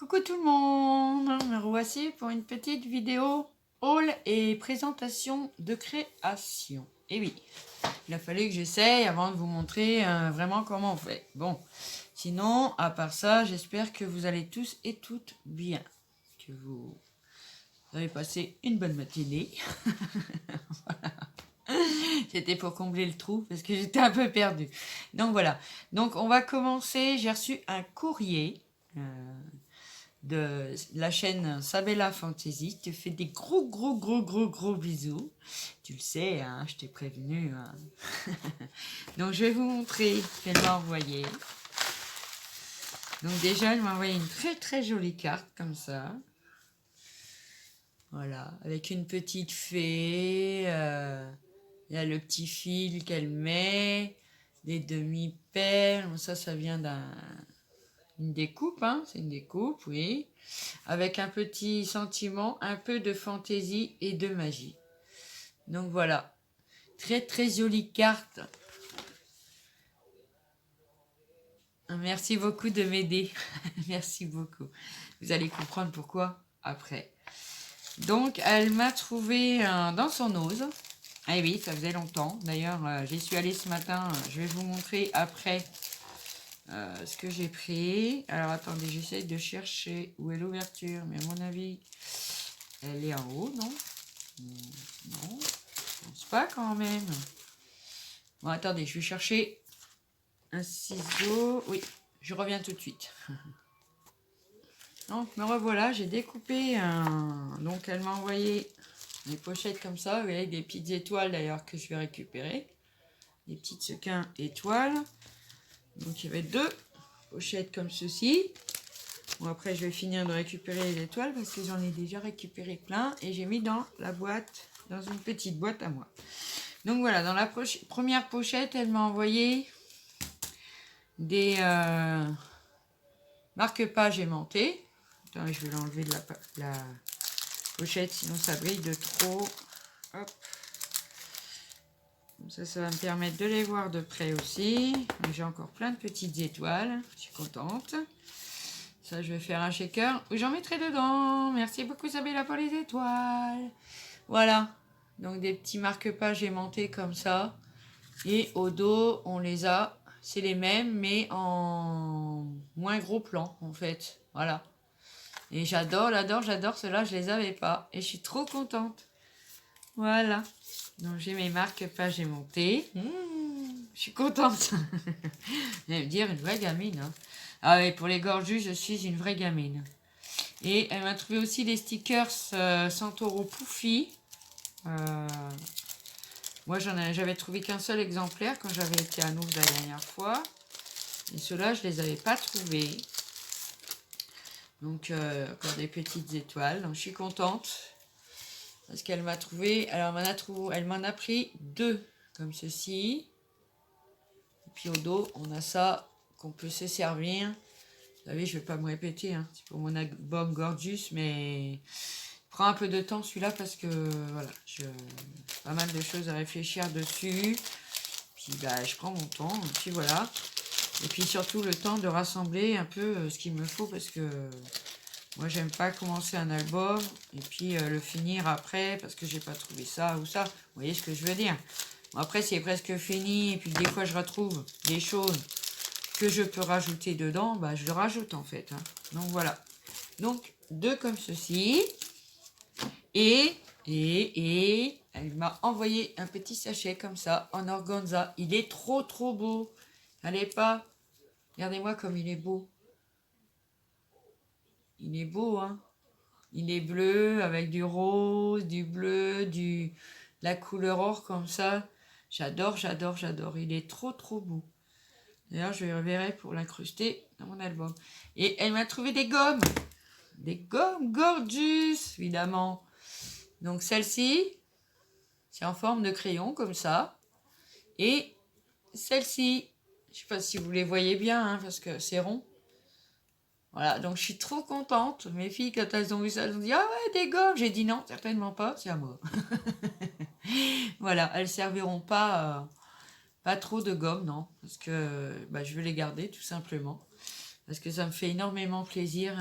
Coucou tout le monde, me revoici pour une petite vidéo haul et présentation de création. Et oui, il a fallu que j'essaye avant de vous montrer vraiment comment on fait. Bon, sinon, à part ça, j'espère que vous allez tous et toutes bien. Que vous avez passé une bonne matinée. Voilà. C'était pour combler le trou parce que j'étais un peu perdue. Donc voilà, donc on va commencer. J'ai reçu un courrier de la chaîne Sabella Fantasy. Je te fais des gros bisous. Tu le sais, hein, je t'ai prévenu. Hein. Donc je vais vous montrer ce qu'elle m'a envoyé. Donc déjà, elle m'a envoyé une très jolie carte comme ça. Voilà, avec une petite fée. Il y a le petit fil qu'elle met, des demi-perles. Ça vient d'une découpe, hein. C'est une découpe, oui. Avec un petit sentiment, un peu de fantaisie et de magie. Donc voilà, très jolie carte. Merci beaucoup de m'aider. Merci beaucoup. Vous allez comprendre pourquoi après. Donc elle m'a trouvé dans son ose. Ah oui, ça faisait longtemps. D'ailleurs, j'y suis allée ce matin. Je vais vous montrer après ce que j'ai pris. Alors attendez, j'essaye de chercher où est l'ouverture. Mais à mon avis, elle est en haut, non? Non, je pense pas quand même. Bon, attendez, je vais chercher un ciseau. Oui, je reviens tout de suite. Donc, me revoilà, j'ai découpé un... Donc, elle m'a envoyé des pochettes comme ça, avec des petites étoiles d'ailleurs que je vais récupérer. Des petites sequins étoiles. Donc, il y avait deux pochettes comme ceci. Bon, après, je vais finir de récupérer les étoiles parce que j'en ai déjà récupéré plein. Et j'ai mis dans la boîte, dans une petite boîte à moi. Donc voilà, dans la première pochette, elle m'a envoyé des marque-pages aimantés. Attends, je vais l'enlever de la pochette, sinon ça brille de trop. Hop. Comme ça va me permettre de les voir de près aussi. J'ai encore plein de petites étoiles. Je suis contente. Ça, je vais faire un shaker où j'en mettrai dedans. Merci beaucoup, Sabella, pour les étoiles. Voilà. Donc, des petits marque-pages aimantés comme ça. Et au dos, on les a. C'est les mêmes, mais en moins gros plan, en fait. Voilà. Et j'adore. Ceux-là, je les avais pas. Et je suis trop contente. Voilà. Donc, j'ai mes marque-pages aimantés. Je suis contente. Vous allez me dire, une vraie gamine. Hein. Ah oui, pour les gorges, je suis une vraie gamine. Et elle m'a trouvé aussi des stickers Santoro Poufy. Moi, j'avais trouvé qu'un seul exemplaire quand j'avais été à Nouvelle la dernière fois. Et ceux-là, je les avais pas trouvés. Donc, encore des petites étoiles. Donc, je suis contente. Parce qu'elle m'a trouvé... Alors, elle m'en a pris deux, comme ceci. Et puis, au dos, on a ça qu'on peut se servir. Vous savez, je ne vais pas me répéter. Hein. C'est pour mon album Gorgeous, mais... il prend un peu de temps, celui-là, parce que, voilà, pas mal de choses à réfléchir dessus. Puis, bah, je prends mon temps. Et puis, voilà. Et puis surtout le temps de rassembler un peu ce qu'il me faut parce que moi j'aime pas commencer un album et puis le finir après parce que j'ai pas trouvé ça ou ça. Vous voyez ce que je veux dire? Bon, après c'est presque fini et puis des fois je retrouve des choses que je peux rajouter dedans, bah je le rajoute en fait. Hein. Donc voilà. Donc deux comme ceci et elle m'a envoyé un petit sachet comme ça en organza. Il est trop beau. Allez pas. Regardez-moi comme il est beau. Il est beau, hein. Il est bleu avec du rose, du bleu, la couleur or comme ça. J'adore. Il est trop beau. D'ailleurs, je verrai pour l'incruster dans mon album. Et elle m'a trouvé des gommes. Des gommes Gorgeous, évidemment. Donc celle-ci, c'est en forme de crayon comme ça. Et celle-ci, je ne sais pas si vous les voyez bien, hein, parce que c'est rond. Voilà, donc je suis trop contente. Mes filles, quand elles ont vu ça, elles ont dit « Ah ouais, des gommes !» J'ai dit « Non, certainement pas, c'est à moi. » Voilà, elles serviront pas trop de gomme, non. Parce que bah, je vais les garder, tout simplement. parce que ça me fait énormément plaisir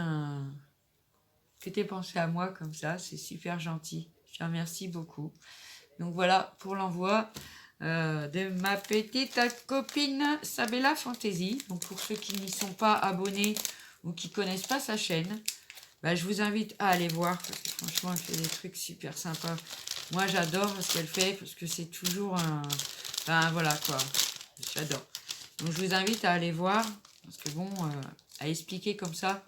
que tu aies pensé à moi comme ça. C'est super gentil. Je te remercie beaucoup. Donc voilà pour l'envoi de ma petite copine Sabella Fantasy. Donc pour ceux qui n'y sont pas abonnés ou qui connaissent pas sa chaîne, bah, je vous invite à aller voir parce que franchement elle fait des trucs super sympas. Moi j'adore ce qu'elle fait parce que c'est toujours un... Enfin voilà quoi, j'adore. Donc je vous invite à aller voir parce que bon, à expliquer comme ça,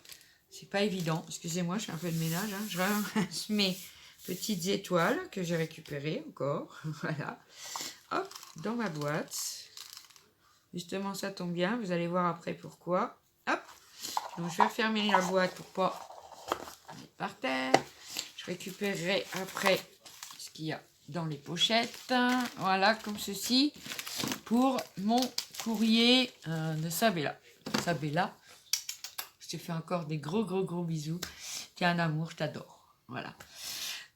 c'est pas évident. Excusez-moi, je fais un peu de ménage. Hein. Je ramasse mes petites étoiles que j'ai récupérées encore. Voilà. Hop, dans ma boîte. Justement, ça tombe bien. Vous allez voir après pourquoi. Hop. Donc, je vais refermer la boîte pour pas mettre par terre. Je récupérerai après ce qu'il y a dans les pochettes. Voilà, comme ceci. Pour mon courrier de Sabella. Sabella. Je te fais encore des gros bisous. Tu es un amour, je t'adore. Voilà.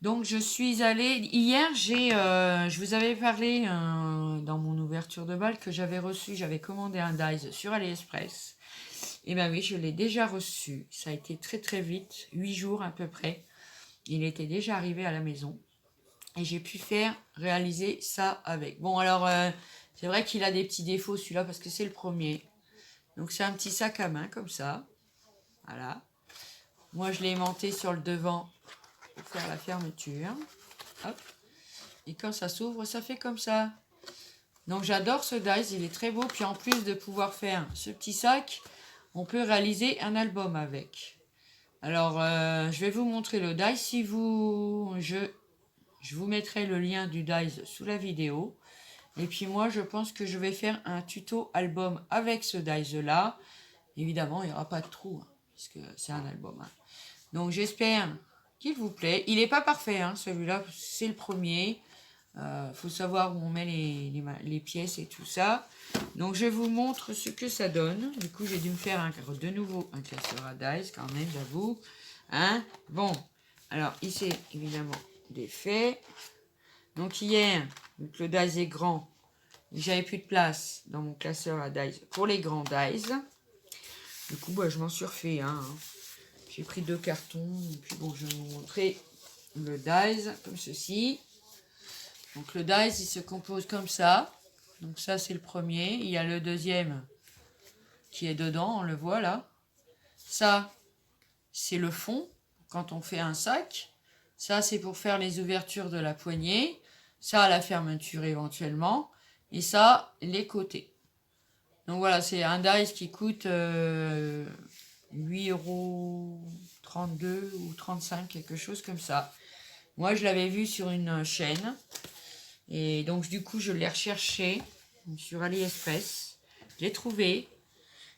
Donc, je suis allée... Hier, je vous avais parlé dans mon ouverture de bal que j'avais commandé un dies sur AliExpress. Et bien oui, je l'ai déjà reçu. Ça a été très vite, 8 jours à peu près. Il était déjà arrivé à la maison. Et j'ai pu réaliser ça avec. Bon, alors, c'est vrai qu'il a des petits défauts celui-là parce que c'est le premier. Donc, c'est un petit sac à main comme ça. Voilà. Moi, je l'ai aimanté sur le devant pour faire la fermeture. Hop. Et quand ça s'ouvre, ça fait comme ça. Donc, j'adore ce dies. Il est très beau. Puis, en plus de pouvoir faire ce petit sac, on peut réaliser un album avec. Alors, je vais vous montrer le dies. Si vous... Je vous mettrai le lien du dies sous la vidéo. Et puis, moi, je pense que je vais faire un tuto album avec ce dies-là. Évidemment, il n'y aura pas de trou, hein, puisque c'est un album. Hein. Donc, j'espère qu'il vous plaît. Il n'est pas parfait, hein, celui-là. C'est le premier. Faut savoir où on met les pièces et tout ça. Donc, je vous montre ce que ça donne. Du coup, j'ai dû me faire de nouveau un classeur à dies, quand même, j'avoue. Hein, bon, alors, ici, évidemment, défait. Donc, hier, donc le dies est grand. J'avais plus de place dans mon classeur à dies pour les grands dies. Du coup, bah, je m'en suis refait un. Hein. J'ai pris 2 cartons. Et puis bon, je vais vous montrer le dies comme ceci. Donc le dies, il se compose comme ça. Donc ça, c'est le premier. Il y a le deuxième qui est dedans, on le voit là. Ça, c'est le fond quand on fait un sac. Ça, c'est pour faire les ouvertures de la poignée. Ça, la fermeture éventuellement. Et ça, les côtés. Donc voilà, c'est un dies qui coûte 8,32 € ou 35, quelque chose comme ça. Moi, je l'avais vu sur une chaîne. Et donc, du coup, je l'ai recherché sur AliExpress. Je l'ai trouvé.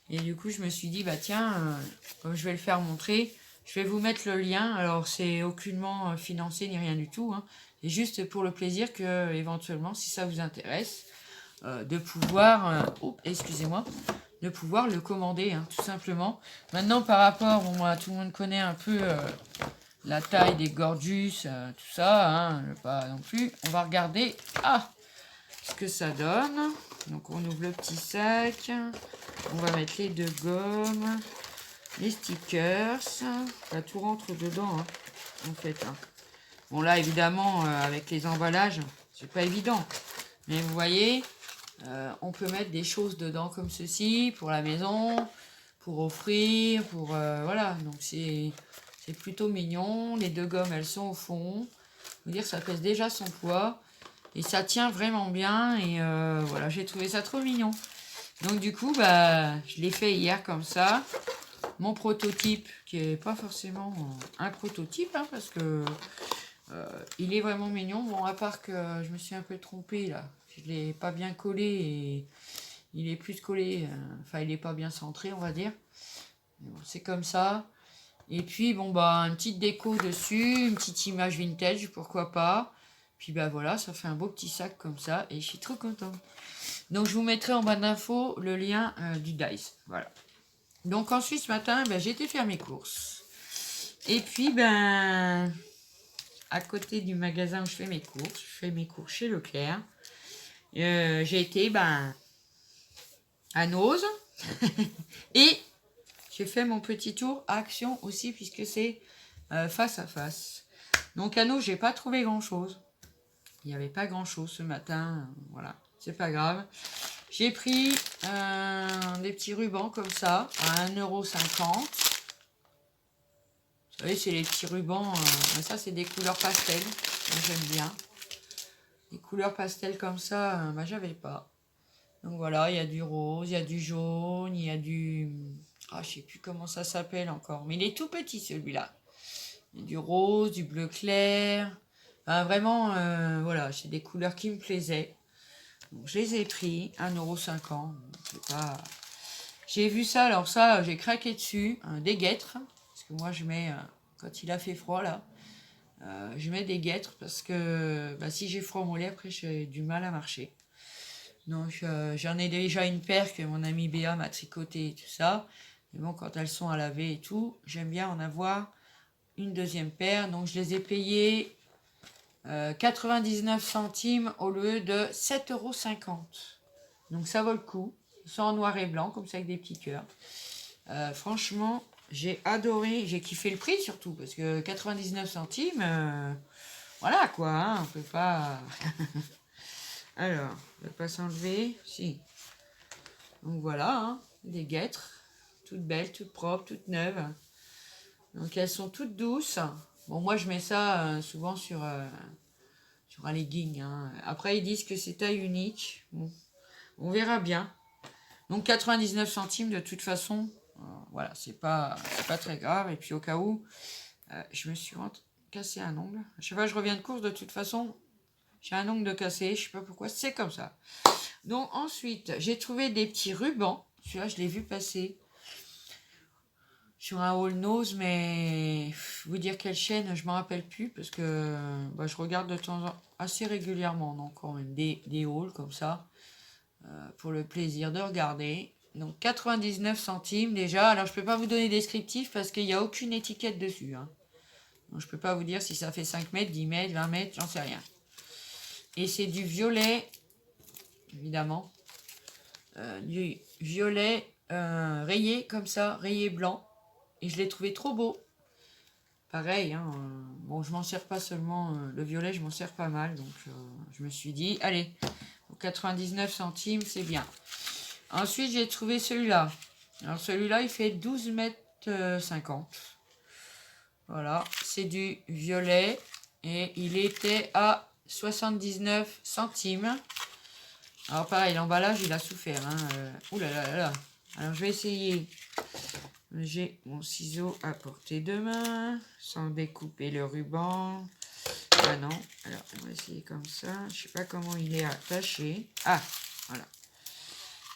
Et du coup, je me suis dit, bah tiens, comme je vais le faire montrer, je vais vous mettre le lien. Alors, c'est aucunement financé ni rien du tout. Hein. C'est juste pour le plaisir que, éventuellement, si ça vous intéresse, de pouvoir... excusez-moi. De pouvoir le commander, hein, tout simplement. Maintenant, par rapport, bon, moi, tout le monde connaît un peu la taille des Gorgeous, tout ça, hein, pas non plus. On va regarder ce que ça donne. Donc, on ouvre le petit sac. On va mettre les 2 gommes, les stickers. Ça, tout rentre dedans, hein, en fait. Hein. Bon, là, évidemment, avec les emballages, c'est pas évident. Mais vous voyez... on peut mettre des choses dedans comme ceci pour la maison, pour offrir, pour voilà. Donc c'est plutôt mignon. Les 2 gommes, elles sont au fond. Vous dire, ça pèse déjà son poids et ça tient vraiment bien. Et voilà, j'ai trouvé ça trop mignon. Donc du coup, bah, je l'ai fait hier comme ça. Mon prototype, qui est pas forcément un prototype, hein, parce que il est vraiment mignon. Bon, à part que je me suis un peu trompée là. Je ne l'ai pas bien collé et il est plus collé. Enfin, il n'est pas bien centré, on va dire. Bon, c'est comme ça. Et puis, bon, bah, une petite déco dessus, une petite image vintage, pourquoi pas. Puis, bah voilà, ça fait un beau petit sac comme ça. Et je suis trop contente. Donc, je vous mettrai en bas d'infos le lien du dies. Voilà. Donc, ensuite, ce matin, ben, j'ai été faire mes courses. Et puis, ben... à côté du magasin où je fais mes courses chez Leclerc. J'ai été à Nose et j'ai fait mon petit tour à Action aussi, puisque c'est face à face. Donc à nous, j'ai pas trouvé grand-chose. Il n'y avait pas grand-chose ce matin. Voilà, c'est pas grave. J'ai pris des petits rubans comme ça, à 1,50 €. Vous savez, c'est les petits rubans. Ça, c'est des couleurs pastel. Moi, j'aime bien. Les couleurs pastel comme ça, j'avais pas. Donc voilà, il y a du rose, il y a du jaune, il y a du... Ah, je sais plus comment ça s'appelle encore. Mais il est tout petit, celui-là. Il y a du rose, du bleu clair. Enfin, vraiment, voilà, c'est des couleurs qui me plaisaient. Donc, je les ai pris, 1,50 €. Pas... J'ai vu ça, alors ça, j'ai craqué dessus. Des guêtres. Parce que moi, je mets, quand il a fait froid, là, je mets des guêtres. Parce que si j'ai froid au mollet, après, j'ai du mal à marcher. Donc, j'en ai déjà une paire que mon amie Béa m'a tricoté et tout ça. Mais bon, quand elles sont à laver et tout, j'aime bien en avoir une deuxième paire. Donc, je les ai payées 99 centimes au lieu de 7,50 €. Donc, ça vaut le coup. Ils sont en noir et blanc, comme ça, avec des petits cœurs. Franchement, j'ai adoré. J'ai kiffé le prix, surtout, parce que 99 centimes, voilà, quoi. Hein, on peut pas... Alors, on va pas s'enlever. Si. Donc, voilà, hein, des guêtres. Toutes belles, toutes propres, toutes neuves. Donc, elles sont toutes douces. Bon, moi, je mets ça souvent sur un legging. Hein. Après, ils disent que c'est taille unique. Bon, on verra bien. Donc, 99 centimes, de toute façon, voilà, c'est pas très grave. Et puis, au cas où, je me suis cassé un ongle. Je sais pas, je reviens de course, de toute façon, j'ai un ongle de cassé. Je sais pas pourquoi, c'est comme ça. Donc, ensuite, j'ai trouvé des petits rubans. Celui-là, je l'ai vu passer sur un haul nose, mais vous dire quelle chaîne, je ne me rappelle plus, parce que je regarde de temps en temps assez régulièrement, donc quand même des hauls comme ça, pour le plaisir de regarder. Donc 99 centimes déjà. Alors je peux pas vous donner descriptif parce qu'il n'y a aucune étiquette dessus. Hein. Donc je peux pas vous dire si ça fait 5 mètres, 10 mètres, 20 mètres, j'en sais rien. Et c'est du violet, évidemment. Du violet rayé comme ça, rayé blanc. Et je l'ai trouvé trop beau. Pareil, hein, bon, je m'en sers pas seulement le violet, je m'en sers pas mal. Donc, je me suis dit, allez, 99 centimes, c'est bien. Ensuite, j'ai trouvé celui-là. Alors, celui-là, il fait 12 mètres 50. Voilà, c'est du violet. Et il était à 79 centimes. Alors, pareil, l'emballage, il a souffert. Hein, ouh là là là là. Alors, je vais essayer. J'ai mon ciseau à portée de main, sans découper le ruban. Ah non, alors on va essayer comme ça. Je sais pas comment il est attaché. Ah, voilà.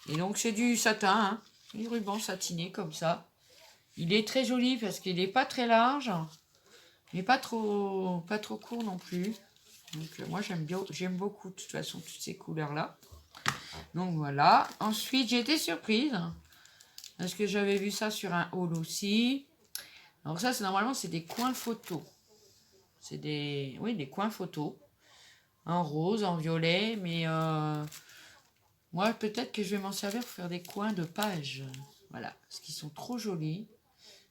Et donc c'est du satin, hein, du ruban satiné comme ça. Il est très joli parce qu'il n'est pas très large, mais pas trop court non plus. Donc moi j'aime beaucoup de toute façon toutes ces couleurs là. Donc voilà. Ensuite j'ai été surprise. Parce que j'avais vu ça sur un haul aussi. Alors ça, normalement, c'est des coins photos. C'est des coins photos. En rose, en violet. Mais moi, peut-être que je vais m'en servir pour faire des coins de page. Voilà. Parce qu'ils sont trop jolis.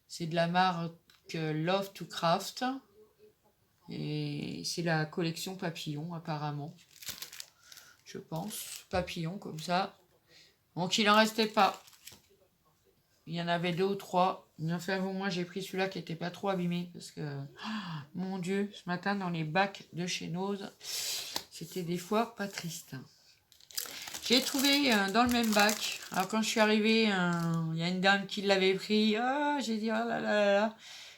C'est de la marque Love to Craft. Et c'est la collection papillon, apparemment. Je pense. Papillon, comme ça. Donc, il n'en restait pas. Il y en avait 2 ou 3. Enfin, bon, moi, j'ai pris celui-là qui n'était pas trop abîmé. Parce que, mon Dieu, ce matin, dans les bacs de chez Nose, c'était des fois pas triste. J'ai trouvé dans le même bac. Alors, quand je suis arrivée, il y a une dame qui l'avait pris. Ah, j'ai dit, oh là là là là.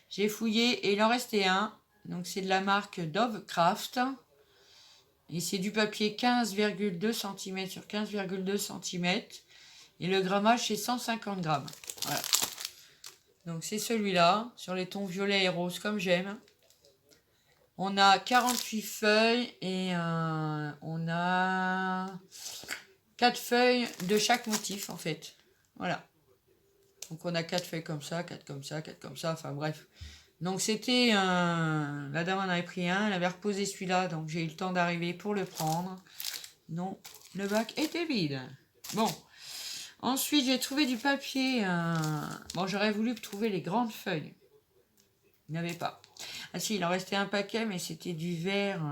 J'ai fouillé et il en restait un. Donc, c'est de la marque Dovecraft. Et c'est du papier 15,2 cm sur 15,2 cm. Et le grammage, c'est 150 grammes. Voilà. Donc, c'est celui-là, sur les tons violet et rose, comme j'aime. On a 48 feuilles et on a 4 feuilles de chaque motif, en fait. Voilà. Donc, on a 4 feuilles comme ça, 4 comme ça, 4 comme ça, enfin bref. Donc, c'était la dame en avait pris un, elle avait reposé celui-là, donc j'ai eu le temps d'arriver pour le prendre. Non, le bac était vide. Bon. Ensuite, j'ai trouvé du papier. Bon, j'aurais voulu trouver les grandes feuilles. Il n'y avait pas. Ah si, il en restait un paquet, mais c'était du vert,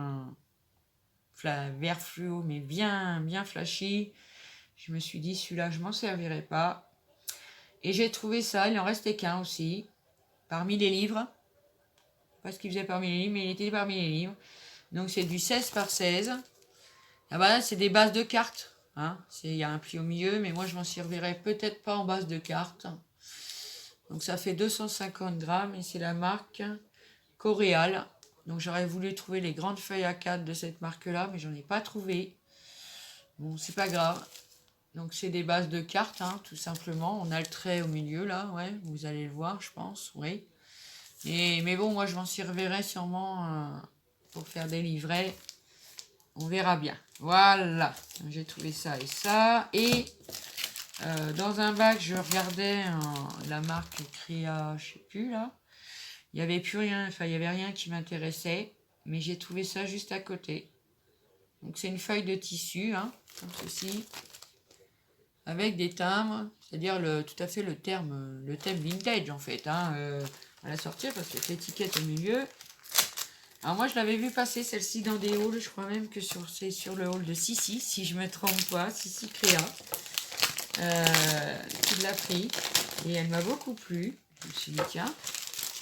vert fluo, mais bien, bien flashy. Je me suis dit, celui-là, je m'en servirai pas. Et j'ai trouvé ça, il en restait qu'un aussi, parmi les livres. Pas ce qu'il faisait parmi les livres, mais il était parmi les livres. Donc c'est du 16 par 16. Ah bah là, c'est des bases de cartes. Hein. Il y a un pli au milieu, mais moi je m'en servirai peut-être pas en base de cartes. Donc ça fait 250 grammes et c'est la marque Coréal. Donc j'aurais voulu trouver les grandes feuilles A4 de cette marque-là, mais j'en ai pas trouvé. Bon, c'est pas grave. Donc c'est des bases de cartes, hein, tout simplement. On a le trait au milieu là, ouais, vous allez le voir, je pense, oui. Mais bon, moi je m'en servirai sûrement pour faire des livrets. On verra bien. Voilà, j'ai trouvé ça et ça. Et dans un bac, je regardais la marque Créa, je sais plus là. Il n'y avait plus rien, enfin il n'y avait rien qui m'intéressait. Mais j'ai trouvé ça juste à côté. Donc c'est une feuille de tissu, hein, comme ceci. Avec des timbres, c'est-à-dire tout à fait le thème vintage en fait, hein, à la sortir parce que l'étiquette au milieu. Alors moi je l'avais vu passer celle-ci dans des hauls, je crois même que c'est sur le haul de Sissi, si je me trompe pas, Sissi Créa, qui l'a pris et elle m'a beaucoup plu. Je me suis dit tiens,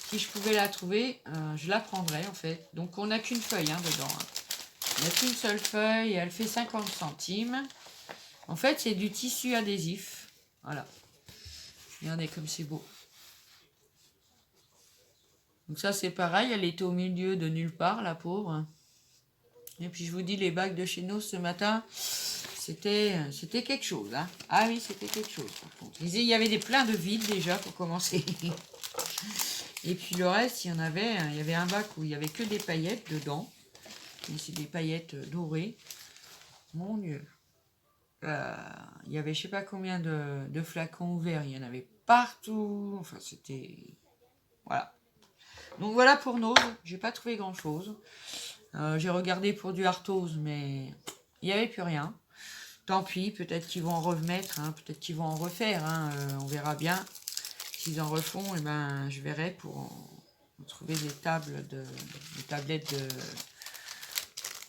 si je pouvais la trouver, je la prendrais en fait. Donc on n'a qu'une feuille hein, dedans, hein. On n'a qu'une seule feuille et elle fait 50 centimes. En fait c'est du tissu adhésif, voilà. Regardez comme c'est beau. Donc ça c'est pareil, elle était au milieu de nulle part, la pauvre. Et puis je vous dis, les bagues de chez nous ce matin, c'était quelque chose. Hein. Ah oui, c'était quelque chose par contre. Il y avait plein de vides déjà pour commencer. Et puis le reste, il y avait un bac où il n'y avait que des paillettes dedans. Et c'est des paillettes dorées. Mon Dieu. Il y avait je sais pas combien de flacons ouverts. Il y en avait partout. Enfin, c'était... Voilà. Donc voilà pour Nose, j'ai pas trouvé grand chose. J'ai regardé pour du Arthos, mais il n'y avait plus rien. Tant pis, peut-être qu'ils vont en remettre, hein, peut-être qu'ils vont en refaire, hein, on verra bien. S'ils en refont, eh ben, je verrai pour en trouver des tablettes de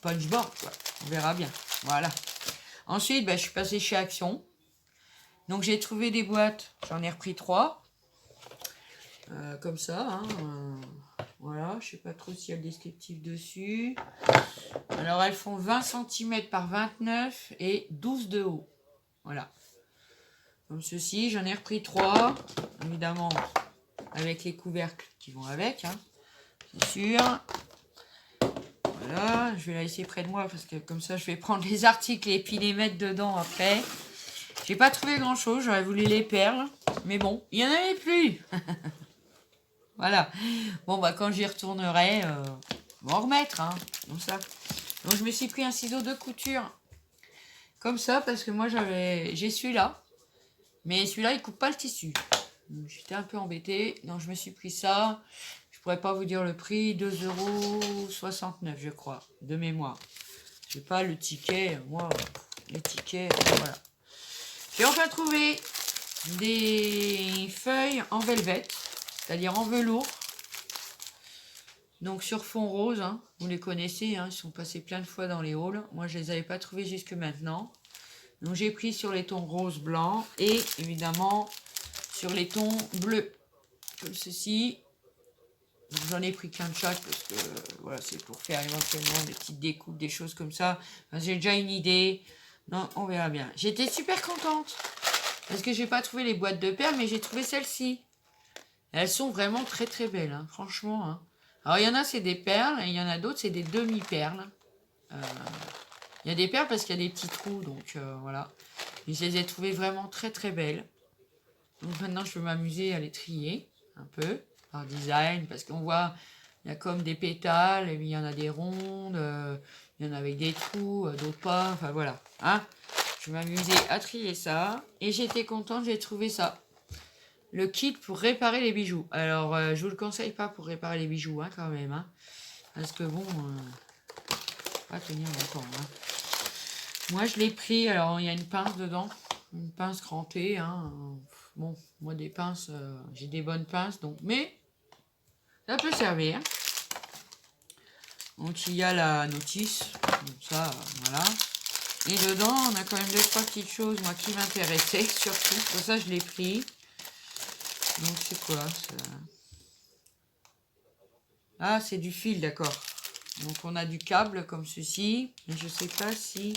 punchboard, quoi. On verra bien. Voilà. Ensuite, ben, je suis passée chez Action. Donc j'ai trouvé des boîtes, j'en ai repris 3. Comme ça, hein, voilà, je sais pas trop s'il y a le descriptif dessus. Alors elles font 20 cm par 29 et 12 de haut. Voilà. Comme ceci, j'en ai repris 3. Évidemment, avec les couvercles qui vont avec, hein, c'est sûr. Voilà, je vais la laisser près de moi parce que comme ça je vais prendre les articles et puis les mettre dedans après. J'ai pas trouvé grand chose, j'aurais voulu les perles. Mais bon, il n'y en avait plus. Voilà. Bon, bah, quand j'y retournerai, on va en remettre, hein, comme ça. Donc, je me suis pris un ciseau de couture, comme ça, parce que moi, j'ai celui-là. Mais celui-là, il coupe pas le tissu. J'étais un peu embêtée. Donc, je me suis pris ça. Je pourrais pas vous dire le prix, 2,69 €, je crois, de mémoire. J'ai pas le ticket, moi, les tickets, voilà. J'ai enfin trouvé des feuilles en velvet. C'est-à-dire en velours. Donc sur fond rose, hein, vous les connaissez, hein, ils sont passés plein de fois dans les hauls. Moi, je les avais pas trouvés jusque maintenant. Donc j'ai pris sur les tons rose, blanc et évidemment sur les tons bleus. Comme ceci. J'en ai pris qu'un de chaque parce que voilà, c'est pour faire éventuellement des petites découpes, des choses comme ça. Enfin, j'ai déjà une idée. Non, on verra bien. J'étais super contente parce que j'ai pas trouvé les boîtes de perles, mais j'ai trouvé celle-ci. Elles sont vraiment très très belles, hein, franchement. Hein. Alors il y en a c'est des perles et il y en a d'autres c'est des demi-perles. Il y a des perles parce qu'il y a des petits trous, donc voilà. Mais je les ai trouvées vraiment très très belles. Donc maintenant je peux m'amuser à les trier un peu par design parce qu'on voit il y a comme des pétales, et puis il y en a des rondes, il y en a avec des trous, d'autres pas, enfin voilà. Hein. Je vais m'amuser à trier ça et j'étais contente, j'ai trouvé ça. Le kit pour réparer les bijoux. Alors, je vous le conseille pas pour réparer les bijoux, hein, quand même. Hein, parce que bon, pas tenir longtemps. Hein. Moi, je l'ai pris. Alors, il y a une pince dedans. une pince crantée. Hein. Bon, moi des pinces, j'ai des bonnes pinces, donc mais ça peut servir. Donc il y a la notice, donc ça, voilà. Et dedans, on a quand même 2-3 petites choses, moi, qui m'intéressaient, surtout. Pour ça, je l'ai pris. Donc c'est quoi ça? Ah, c'est du fil, d'accord. Donc on a du câble comme ceci. Mais je sais pas si...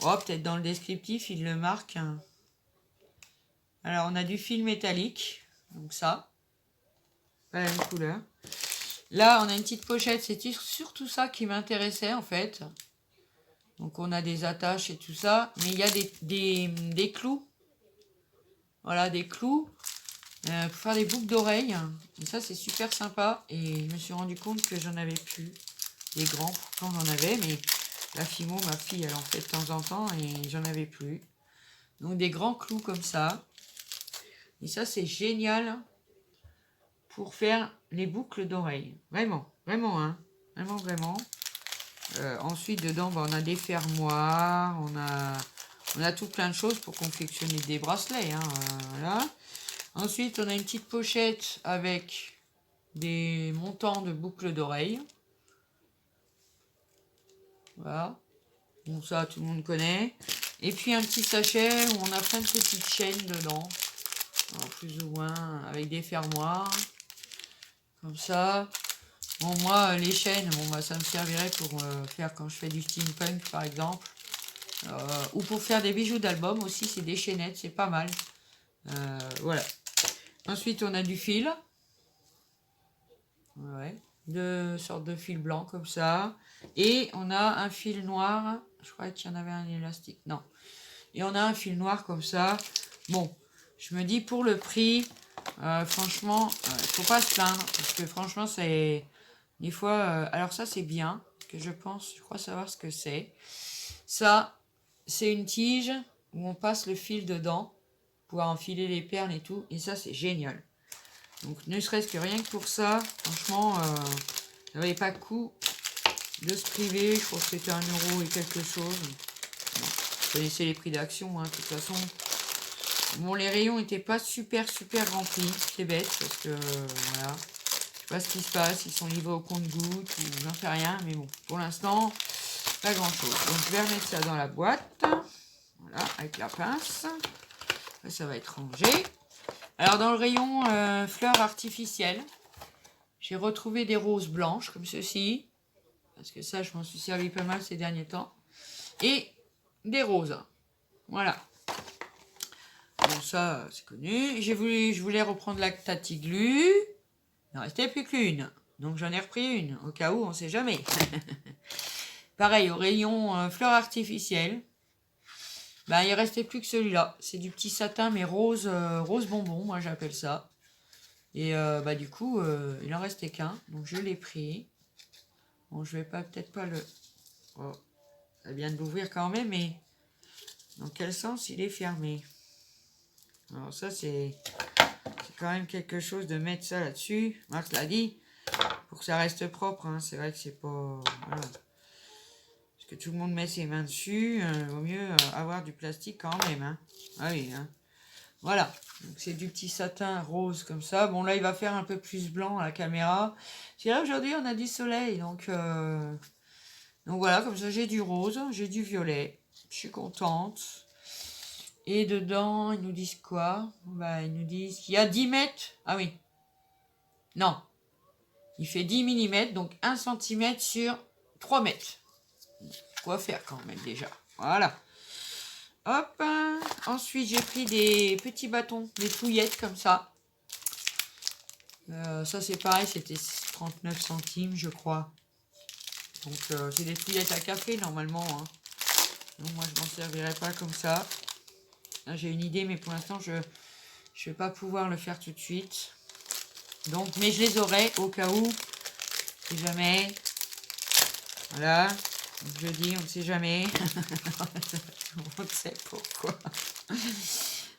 Oh, peut-être dans le descriptif, il le marque. Alors, on a du fil métallique. Donc ça. Pas la même couleur. Là, on a une petite pochette. C'était surtout ça qui m'intéressait, en fait. Donc, on a des attaches et tout ça. Mais il y a des clous. Voilà, des clous. Pour faire des boucles d'oreilles. Et ça, c'est super sympa. Et je me suis rendu compte que j'en avais plus. Des grands, pourtant j'en avais. Mais la Fimo, ma fille, elle en fait de temps en temps. Et j'en avais plus. Donc, des grands clous comme ça. Et ça, c'est génial pour faire les boucles d'oreilles. Vraiment, vraiment, hein. Vraiment, vraiment. Ensuite, dedans, on a des fermoirs, on a tout plein de choses pour confectionner des bracelets. Hein, voilà. Ensuite, on a une petite pochette avec des montants de boucles d'oreilles. Voilà. Bon, ça, tout le monde connaît. Et puis, un petit sachet où on a plein de petites chaînes dedans. Alors, plus ou moins avec des fermoirs. Comme ça. Bon, moi, les chaînes, bon, bah, ça me servirait pour faire quand je fais du steampunk, par exemple. Ou pour faire des bijoux d'album aussi, c'est des chaînettes, c'est pas mal. Voilà. Ensuite, on a du fil. Ouais. Deux sortes de fils blancs comme ça. Et on a un fil noir. Je crois qu'il y en avait un élastique. Non. Et on a un fil noir comme ça. Bon, je me dis pour le prix, franchement, faut pas se plaindre. Parce que franchement, c'est... Des fois, alors ça c'est bien, parce que je crois savoir ce que c'est. Ça, c'est une tige où on passe le fil dedans, pour pouvoir enfiler les perles et tout, et ça c'est génial. Donc ne serait-ce que rien que pour ça, franchement, ça valait pas le coup de se priver. Je crois que c'était 1 € et quelque chose. Bon, vous connaissez les prix d'action, hein, de toute façon. Bon, les rayons n'étaient pas super remplis, c'est bête, parce que voilà. Je sais pas ce qui se passe, ils sont livrés au compte-gouttes, ou j'en sais rien, mais bon, pour l'instant, pas grand-chose. Donc je vais remettre ça dans la boîte, voilà, avec la pince. Ça va être rangé. Alors dans le rayon fleurs artificielles, j'ai retrouvé des roses blanches comme ceci, parce que ça, je m'en suis servi pas mal ces derniers temps, et des roses, voilà. Bon, ça, c'est connu. Je voulais reprendre la Tatiglu. Il n'en restait plus qu'une. Donc j'en ai repris une, au cas où, on ne sait jamais. Pareil, au rayon fleurs artificielles. Ben, il ne restait plus que celui-là. C'est du petit satin, mais rose, rose bonbon, moi j'appelle ça. Et bah, du coup, il n'en restait qu'un. Donc je l'ai pris. Bon, je vais peut-être pas le... Oh, ça vient de l'ouvrir quand même, mais dans quel sens il est fermé? Alors ça, c'est quand même quelque chose de mettre ça là-dessus. Marc l'a dit, pour que ça reste propre. Hein. C'est vrai que c'est pas... Voilà. Parce que tout le monde met ses mains dessus. Vaut mieux avoir du plastique quand même. Hein. Ah oui, hein. Voilà. C'est du petit satin rose comme ça. Bon, là, il va faire un peu plus blanc à la caméra. C'est là, aujourd'hui, on a du soleil. Donc voilà, comme ça, j'ai du rose, j'ai du violet. Je suis contente. Et dedans, ils nous disent quoi? Bah, ils nous disent qu'il y a 10 mètres. Ah oui. Non. Il fait 10 mm, donc 1 cm sur 3 mètres. Quoi faire quand même déjà. Voilà. Hop. Ensuite, j'ai pris des petits bâtons, des touillettes comme ça. Ça, c'est pareil, c'était 39 centimes, je crois. Donc, c'est des touillettes à café normalement. Hein. Donc, moi, je m'en servirai pas comme ça. J'ai une idée, mais pour l'instant, je vais pas pouvoir le faire tout de suite. Donc, mais je les aurai au cas où. Si jamais. Voilà. Donc, je dis, on ne sait jamais. On ne sait pourquoi.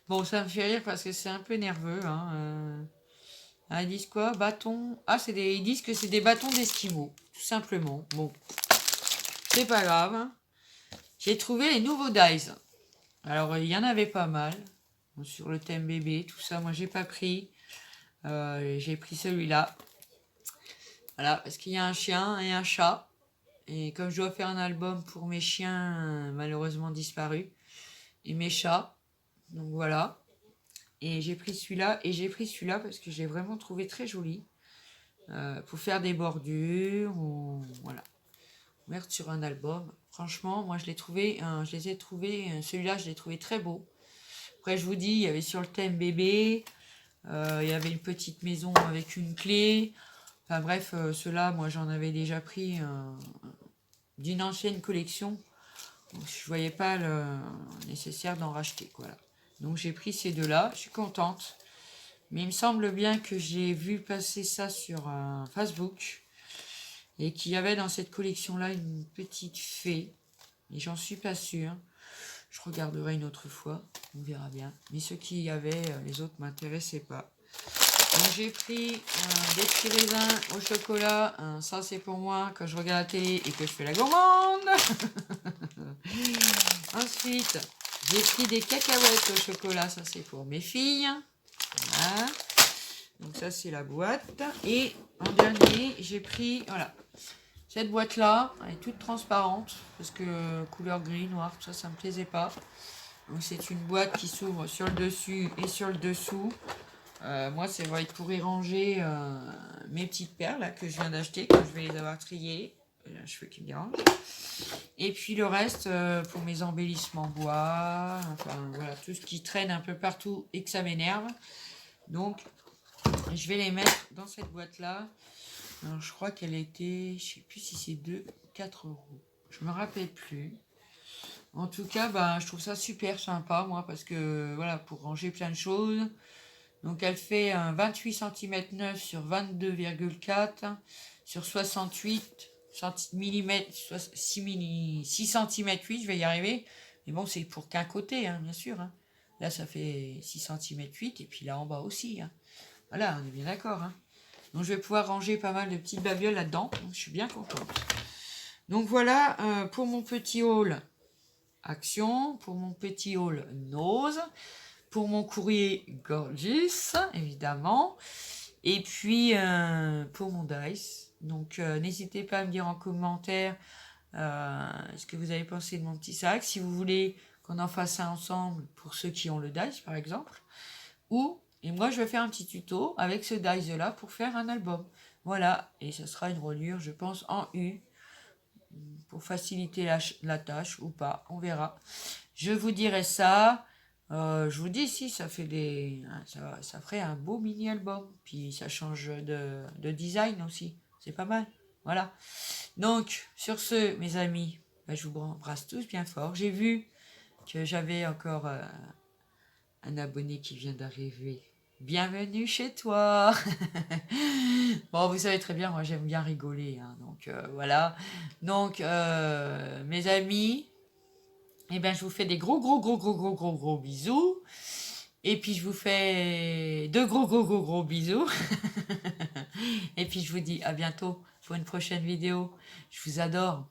Bon, ça me fait rire parce que c'est un peu nerveux. Hein. Ils disent quoi? Bâton. Ah, ils disent que c'est des bâtons d'esquimaux. Tout simplement. Bon. C'est pas grave. Hein. J'ai trouvé les nouveaux dies. Alors, il y en avait pas mal. Sur le thème bébé, tout ça, moi, j'ai pas pris. J'ai pris celui-là. Voilà, parce qu'il y a un chien et un chat. Et comme je dois faire un album pour mes chiens, malheureusement disparus, et mes chats, donc voilà. Et j'ai pris celui-là, et j'ai pris celui-là parce que j'ai vraiment trouvé très joli. Pour faire des bordures, ou voilà. Mettre sur un album. Franchement, moi je l'ai trouvé, je les ai trouvés, celui-là je l'ai trouvé très beau. Après je vous dis, il y avait sur le thème bébé, il y avait une petite maison avec une clé. Enfin bref, ceux-là, moi j'en avais déjà pris d'une ancienne collection. Donc, je voyais pas le nécessaire d'en racheter. Voilà. Donc j'ai pris ces deux-là, je suis contente. Mais il me semble bien que j'ai vu passer ça sur Facebook. Et qu'il y avait dans cette collection-là une petite fée. Et j'en suis pas sûre. Je regarderai une autre fois. On verra bien. Mais ceux qui y avaient, les autres m'intéressaient pas. Donc j'ai pris des petits raisins au chocolat. Ça c'est pour moi quand je regarde la télé et que je fais la gourmande. Ensuite, j'ai pris des cacahuètes au chocolat. Ça c'est pour mes filles. Voilà. Donc ça c'est la boîte. Et en dernier, j'ai pris, voilà, cette boîte-là, elle est toute transparente, parce que couleur gris, noir, tout ça, ça me plaisait pas. Donc c'est une boîte qui s'ouvre sur le dessus et sur le dessous. Moi, c'est vrai pour y ranger mes petites perles là, que je viens d'acheter, que je vais les avoir triées. J'ai un cheveu qui me dérange. Et puis le reste pour mes embellissements bois, enfin voilà, tout ce qui traîne un peu partout et que ça m'énerve. Donc je vais les mettre dans cette boîte-là. Alors, je crois qu'elle était, je sais plus si c'est 2 ou 4 euros. Je me rappelle plus. En tout cas, bah, je trouve ça super sympa, moi, parce que, voilà, pour ranger plein de choses. Donc, elle fait un 28 cm 9 sur 22,4 sur 68 mm, 6 cm 8, je vais y arriver. Mais bon, c'est pour qu'un côté, hein, bien sûr. Hein. Là, ça fait 6 cm 8, et puis là, en bas aussi. Hein. Voilà, on est bien d'accord. Hein. Donc je vais pouvoir ranger pas mal de petites babioles là-dedans. Donc je suis bien contente. Donc voilà pour mon petit haul Action, pour mon petit haul Nose, pour mon courrier Gorgeous, évidemment. Et puis pour mon Dice. Donc n'hésitez pas à me dire en commentaire ce que vous avez pensé de mon petit sac. Si vous voulez qu'on en fasse un ensemble pour ceux qui ont le Dice par exemple. Et moi, je vais faire un petit tuto avec ce dies-là pour faire un album. Voilà, et ce sera une reliure, je pense, en U, pour faciliter la tâche ou pas, on verra. Je vous dirai ça. Je vous dis, si, ça fait ça ferait un beau mini-album. Puis ça change de design aussi, c'est pas mal. Voilà. Donc, sur ce, mes amis, bah, je vous embrasse tous bien fort. J'ai vu que j'avais encore un abonné qui vient d'arriver. Bienvenue chez toi. Bon, vous savez très bien, moi j'aime bien rigoler, hein, donc voilà. Donc mes amis, eh ben je vous fais des gros bisous. Et puis je vous fais de gros bisous. Et puis je vous dis à bientôt pour une prochaine vidéo. Je vous adore.